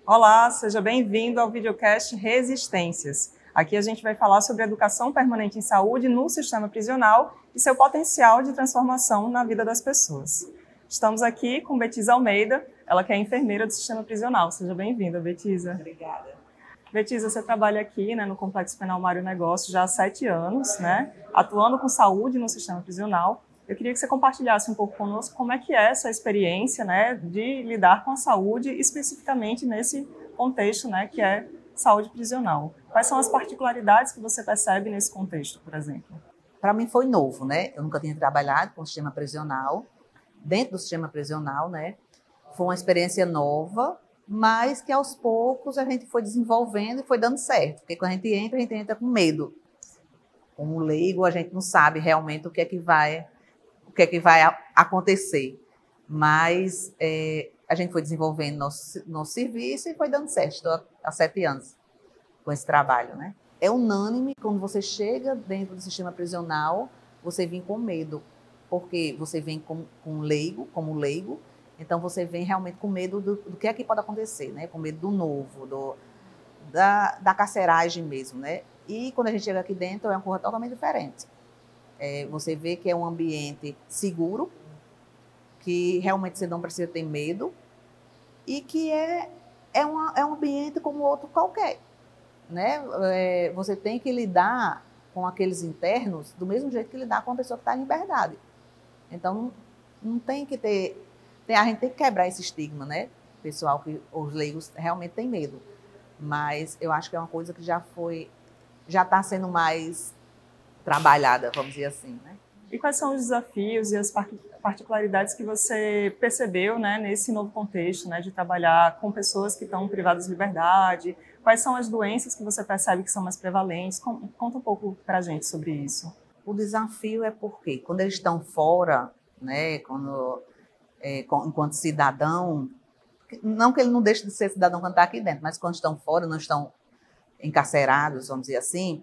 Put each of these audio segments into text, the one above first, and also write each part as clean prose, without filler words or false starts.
Olá, seja bem-vindo ao videocast Resistências. Aqui a gente vai falar sobre educação permanente em saúde no sistema prisional e seu potencial de transformação na vida das pessoas. Estamos aqui com Betisa Almeida, ela que é enfermeira do sistema prisional. Seja bem-vinda, Betisa. Obrigada. Betisa, você trabalha aqui, no Complexo Penal Mário Negócio já há 7 anos, atuando com saúde no sistema prisional. Eu queria que você compartilhasse um pouco conosco como é que é essa experiência, de lidar com a saúde, especificamente nesse contexto, que é saúde prisional. Quais são as particularidades que você percebe nesse contexto, por exemplo? Para mim foi novo, Eu nunca tinha trabalhado com o sistema prisional, dentro do sistema prisional, Foi uma experiência nova, mas que aos poucos a gente foi desenvolvendo e foi dando certo. Porque quando a gente entra com medo. Como leigo, a gente não sabe realmente o que é que vai acontecer. Mas a gente foi desenvolvendo nosso serviço e foi dando certo. Estou há 7 anos com esse trabalho, É unânime, quando você chega dentro do sistema prisional, você vem com medo, porque você vem como leigo, então você vem realmente com medo do que é que pode acontecer, Com medo do novo, da carceragem mesmo, E quando a gente chega aqui dentro, é uma coisa totalmente diferente. Você vê que é um ambiente seguro, que realmente você não precisa ter medo, e que é um ambiente como outro qualquer. Você tem que lidar com aqueles internos do mesmo jeito que lidar com a pessoa que está em liberdade. Então, não tem que ter... A gente tem que quebrar esse estigma, Pessoal, que os leigos realmente têm medo. Mas eu acho que é uma coisa que já está sendo mais trabalhada, vamos dizer assim, E quais são os desafios e as particularidades que você percebeu, nesse novo contexto, de trabalhar com pessoas que estão privadas de liberdade? Quais são as doenças que você percebe que são mais prevalentes? Conta um pouco para a gente sobre isso. O desafio é porque quando eles estão fora, enquanto cidadão, não que ele não deixe de ser cidadão quando está aqui dentro, mas quando estão fora, não estão encarcerados, vamos dizer assim,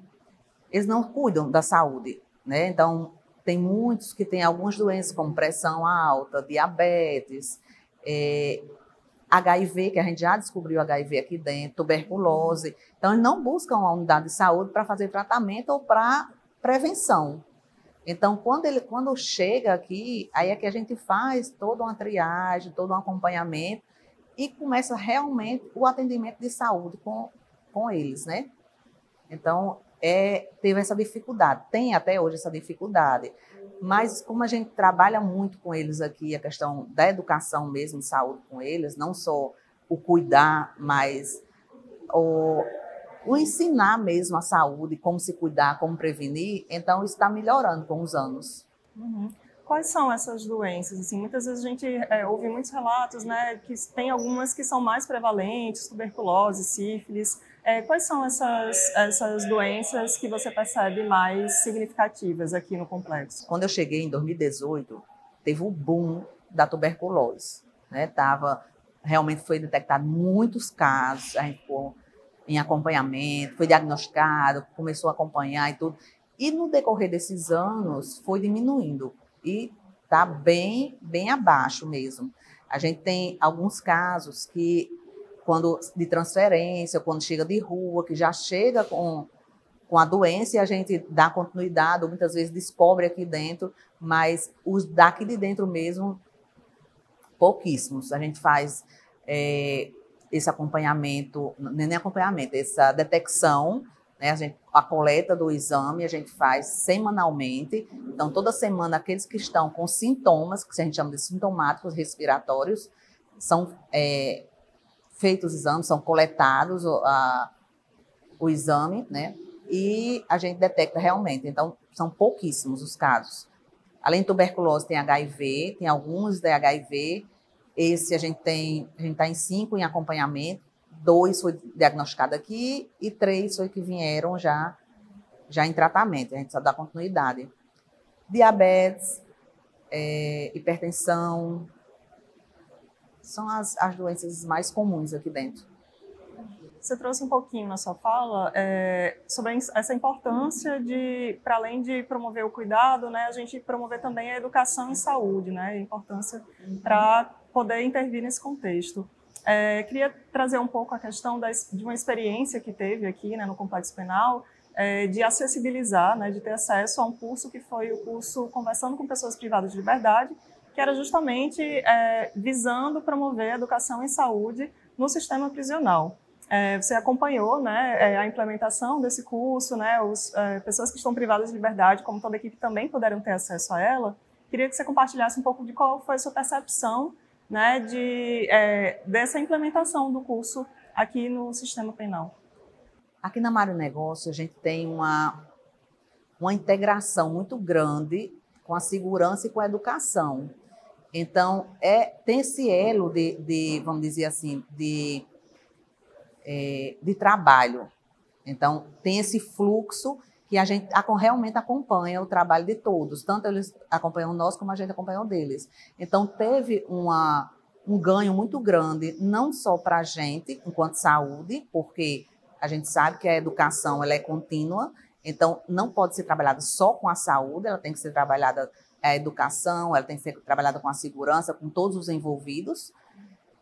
eles não cuidam da saúde, Então, tem muitos que têm algumas doenças, como pressão alta, diabetes, HIV, que a gente já descobriu HIV aqui dentro, tuberculose. Então, eles não buscam uma unidade de saúde para fazer tratamento ou para prevenção. Então, quando chega aqui, aí é que a gente faz toda uma triagem, todo um acompanhamento e começa realmente o atendimento de saúde com eles, Então, teve essa dificuldade, tem até hoje essa dificuldade, mas como a gente trabalha muito com eles aqui, a questão da educação mesmo, de saúde com eles, não só o cuidar, mas o ensinar mesmo a saúde, como se cuidar, como prevenir, então isso está melhorando com os anos. Uhum. Quais são essas doenças? Assim, muitas vezes a gente ouve muitos relatos, que tem algumas que são mais prevalentes, tuberculose, sífilis. Quais são essas doenças que você percebe mais significativas aqui no complexo? Quando eu cheguei em 2018, teve o boom da tuberculose, realmente foi detectado muitos casos, a gente ficou em acompanhamento, foi diagnosticado, começou a acompanhar e tudo. E no decorrer desses anos foi diminuindo e está bem abaixo mesmo. A gente tem alguns casos que, de transferência, quando chega de rua, que já chega com a doença e a gente dá continuidade, ou muitas vezes descobre aqui dentro, mas os daqui de dentro mesmo, pouquíssimos. A gente faz esse acompanhamento, nem acompanhamento, essa detecção, a coleta do exame a gente faz semanalmente. Então, toda semana, aqueles que estão com sintomas, que a gente chama de sintomáticos respiratórios, são feitos os exames, são coletados o exame, E a gente detecta realmente. Então, são pouquíssimos os casos. Além de tuberculose, tem HIV, tem alguns de HIV. Esse a gente está em 5 em acompanhamento, 2 foi diagnosticado aqui e 3 foi que vieram já em tratamento, a gente só dá continuidade. Diabetes, hipertensão, são as doenças mais comuns aqui dentro. Você trouxe um pouquinho na sua fala sobre essa importância de, para além de promover o cuidado, a gente promover também a educação em saúde, a importância para poder intervir nesse contexto. Queria trazer um pouco a questão de uma experiência que teve aqui, né, no Complexo Penal, de acessibilizar, né, de ter acesso a um curso que foi o curso Conversando com Pessoas Privadas de Liberdade, que era justamente visando promover a educação em saúde no sistema prisional. Você acompanhou, né, a implementação desse curso, né, pessoas que estão privadas de liberdade, como toda a equipe, também puderam ter acesso a ela. Queria que você compartilhasse um pouco de qual foi a sua percepção, né, dessa implementação do curso aqui no sistema penal. Aqui na Mário Negócio, a gente tem uma integração muito grande com a segurança e com a educação. Então, tem esse elo vamos dizer assim, de trabalho. Então, tem esse fluxo que a gente realmente acompanha o trabalho de todos. Tanto eles acompanham nós, como a gente acompanha o deles. Então, teve um ganho muito grande, não só para a gente, enquanto saúde, porque a gente sabe que a educação ela é contínua, então não pode ser trabalhada só com a saúde, ela tem que ser trabalhada a educação, ela tem que ser trabalhada com a segurança, com todos os envolvidos,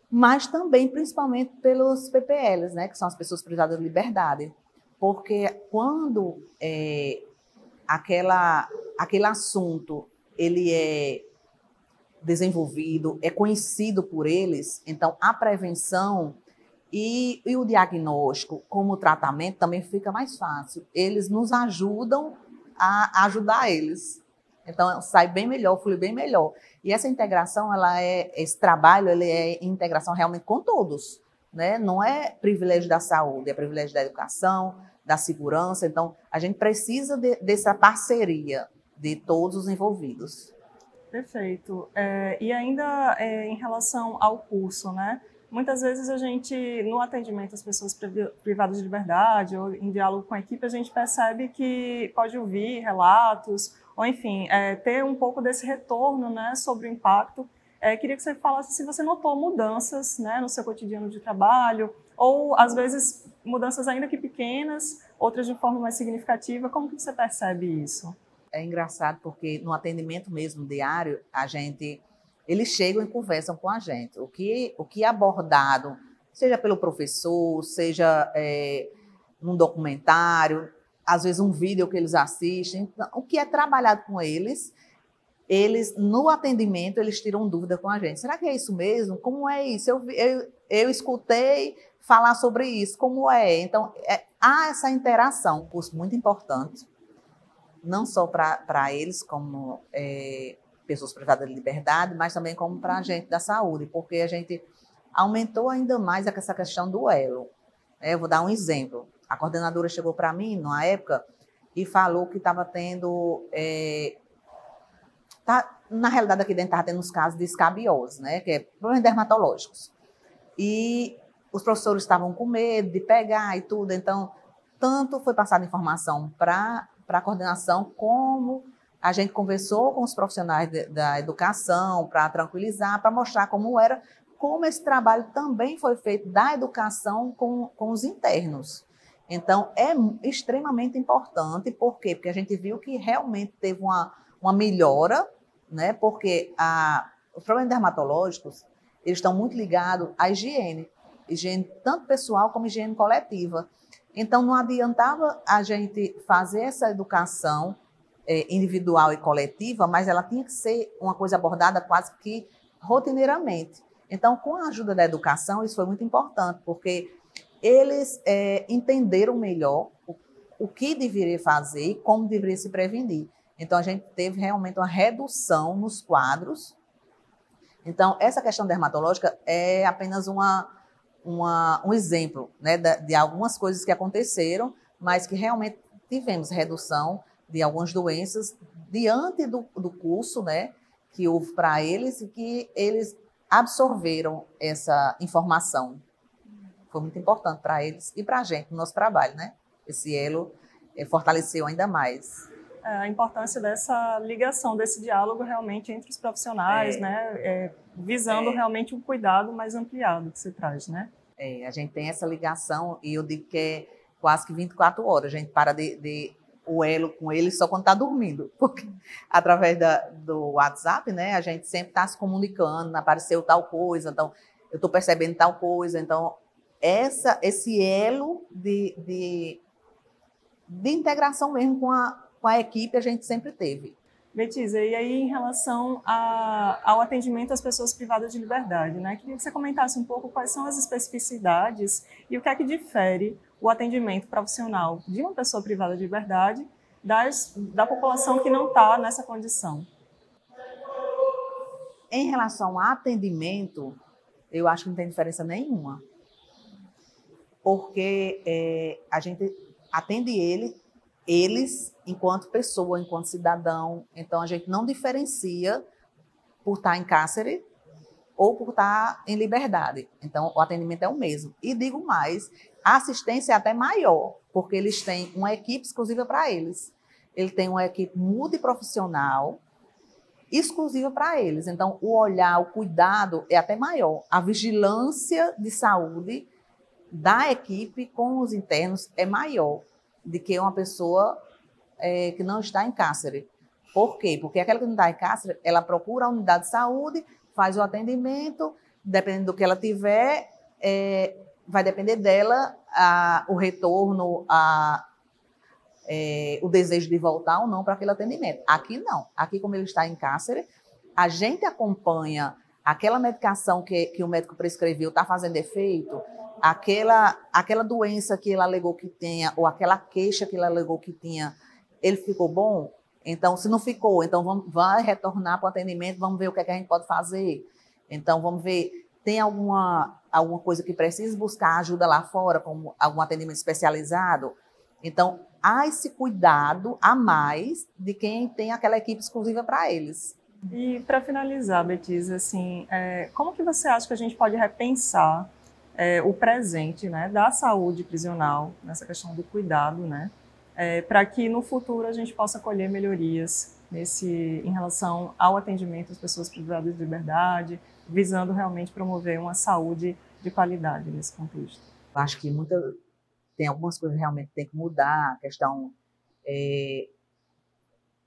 mas também, principalmente, pelos PPLs, né, que são as pessoas privadas de liberdade. Porque quando aquele assunto ele é desenvolvido, é conhecido por eles, então a prevenção e o diagnóstico, como o tratamento, também fica mais fácil. Eles nos ajudam a ajudar eles. Então, sai bem melhor, flui bem melhor. E essa integração, esse trabalho, ele é integração realmente com todos, né? Não é privilégio da saúde, é privilégio da educação, da segurança. Então, a gente precisa dessa parceria de todos os envolvidos. Perfeito. E ainda em relação ao curso, né? Muitas vezes a gente, no atendimento às pessoas privadas de liberdade ou em diálogo com a equipe, a gente percebe que pode ouvir relatos, ou enfim, ter um pouco desse retorno, né, sobre o impacto. Queria que você falasse se você notou mudanças, né, no seu cotidiano de trabalho, ou às vezes mudanças ainda que pequenas, outras de forma mais significativa. Como que você percebe isso? É engraçado porque no atendimento mesmo diário, eles chegam e conversam com a gente. O que é abordado, seja pelo professor, seja num documentário, às vezes um vídeo que eles assistem, o que é trabalhado com eles no atendimento, eles tiram dúvida com a gente. Será que é isso mesmo? Como é isso? Eu escutei falar sobre isso, como é? Então, há essa interação, um curso muito importante, não só para eles, como pessoas privadas de liberdade, mas também como para a gente da saúde, porque a gente aumentou ainda mais essa questão do elo. Eu vou dar um exemplo. A coordenadora chegou para mim, numa época, e falou que estava tendo... na realidade, aqui dentro estava tendo uns casos de escabiose, né, que é problemas dermatológicos. E os professores estavam com medo de pegar e tudo, então, tanto foi passada informação para a coordenação, como a gente conversou com os profissionais da educação para tranquilizar, para mostrar como esse trabalho também foi feito da educação com os internos. Então, é extremamente importante. Por quê? Porque a gente viu que realmente teve uma melhora, né? Porque os problemas dermatológicos eles estão muito ligados à higiene tanto pessoal como higiene coletiva. Então, não adiantava a gente fazer essa educação individual e coletiva, mas ela tinha que ser uma coisa abordada quase que rotineiramente. Então, com a ajuda da educação, isso foi muito importante, porque eles entenderam melhor o que deveria fazer e como deveria se prevenir. Então, a gente teve realmente uma redução nos quadros. Então, essa questão dermatológica é apenas um exemplo, né, de algumas coisas que aconteceram, mas que realmente tivemos redução de algumas doenças diante do curso, né, que houve para eles e que eles absorveram essa informação. Foi muito importante para eles e para a gente, no nosso trabalho, né? Esse elo fortaleceu ainda mais. A importância dessa ligação, desse diálogo realmente entre os profissionais, né? Visando realmente um cuidado mais ampliado que se traz, né? A gente tem essa ligação e eu digo que é quase que 24 horas. A gente para o elo com eles só quando está dormindo, porque através do WhatsApp, né, a gente sempre está se comunicando, apareceu tal coisa. Então, eu estou percebendo tal coisa. Então, esse elo de integração mesmo com a equipe a gente sempre teve. Betisa, e aí em relação ao atendimento às pessoas privadas de liberdade, né? Queria que você comentasse um pouco quais são as especificidades e o que é que difere o atendimento profissional de uma pessoa privada de liberdade da população que não está nessa condição. Em relação ao atendimento, eu acho que não tem diferença nenhuma, porque a gente atende eles enquanto pessoa, enquanto cidadão. Então, a gente não diferencia por estar em cárcere ou por estar em liberdade. Então, o atendimento é o mesmo. E digo mais, a assistência é até maior, porque eles têm uma equipe exclusiva para eles. Ele tem uma equipe multiprofissional exclusiva para eles. Então, o olhar, o cuidado é até maior. A vigilância de saúde da equipe com os internos é maior do que uma pessoa que não está em cárcere. Por quê? Porque aquela que não está em cárcere, ela procura a unidade de saúde, faz o atendimento, dependendo do que ela tiver, vai depender dela o retorno, o desejo de voltar ou não para aquele atendimento. Aqui não. Aqui, como ele está em cárcere, a gente acompanha aquela medicação que o médico prescreveu está fazendo efeito, aquela doença que ele alegou que tenha, ou aquela queixa que ele alegou que tinha, ele ficou bom? Então, se não ficou, então vai retornar para o atendimento, vamos ver o que é que a gente pode fazer. Então, vamos ver, tem alguma coisa que precisa buscar ajuda lá fora, como algum atendimento especializado? Então, há esse cuidado a mais de quem tem aquela equipe exclusiva para eles. E para finalizar, Betisa, assim, como que você acha que a gente pode repensar o presente, né, da saúde prisional, nessa questão do cuidado, né, para que no futuro a gente possa colher melhorias em relação ao atendimento às pessoas privadas de liberdade, visando realmente promover uma saúde de qualidade nesse contexto? Eu acho que tem algumas coisas realmente que tem que mudar, a questão...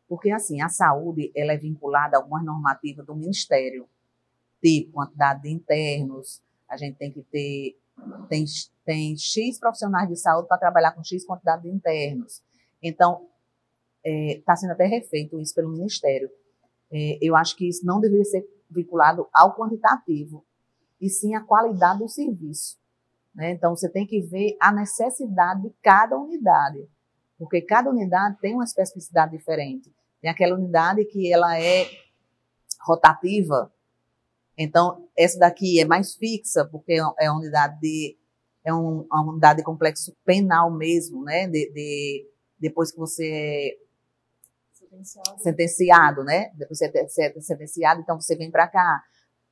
porque, assim, a saúde ela é vinculada a algumas normativas do Ministério, tipo quantidade de internos, a gente tem que ter... Tem X profissionais de saúde para trabalhar com X quantidade de internos. Então, está sendo até refeito isso pelo Ministério. Eu acho que isso não deveria ser vinculado ao quantitativo, e sim à qualidade do serviço. Né? Então, você tem que ver a necessidade de cada unidade, porque cada unidade tem uma especificidade diferente. Tem aquela unidade que ela é rotativa, então essa daqui é mais fixa, porque é uma unidade uma unidade de complexo penal mesmo, né? Depois que você é sentenciado, né? Depois você é sentenciado, então você vem para cá.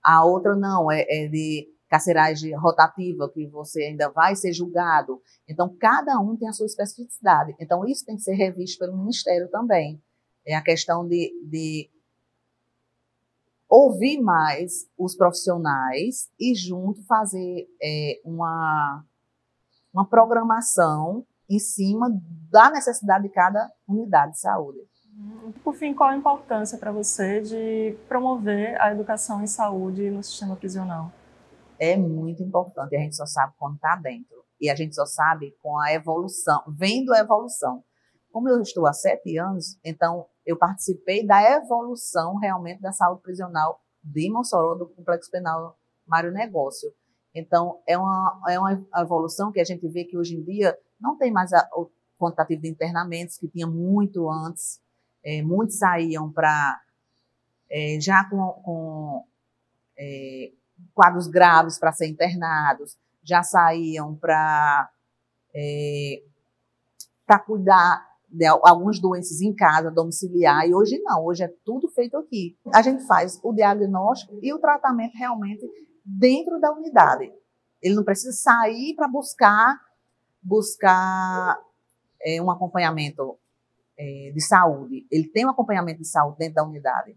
A outra não, é de carceragem rotativa, que você ainda vai ser julgado. Então, cada um tem a sua especificidade. Então, isso tem que ser revisto pelo Ministério também. É a questão de ouvir mais os profissionais e, junto, fazer uma programação em cima da necessidade de cada unidade de saúde. Por fim, qual a importância para você de promover a educação em saúde no sistema prisional? É muito importante, a gente só sabe quando está dentro. E a gente só sabe com a evolução, vendo a evolução. Como eu estou há 7 anos, então eu participei da evolução realmente da saúde prisional de Mossoró, do Complexo Penal Mário Negócio. Então, é uma evolução que a gente vê que hoje em dia não tem mais o quantitativo de internamentos que tinha muito antes. Muitos saíam já com quadros graves para ser internados, já saíam para cuidar de algumas doenças em casa, domiciliar, e hoje não, hoje é tudo feito aqui. A gente faz o diagnóstico e o tratamento realmente dentro da unidade. Ele não precisa sair para buscar um acompanhamento de saúde. Ele tem um acompanhamento de saúde dentro da unidade.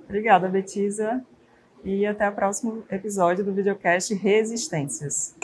Obrigada, Betisa. E até o próximo episódio do videocast Resistências.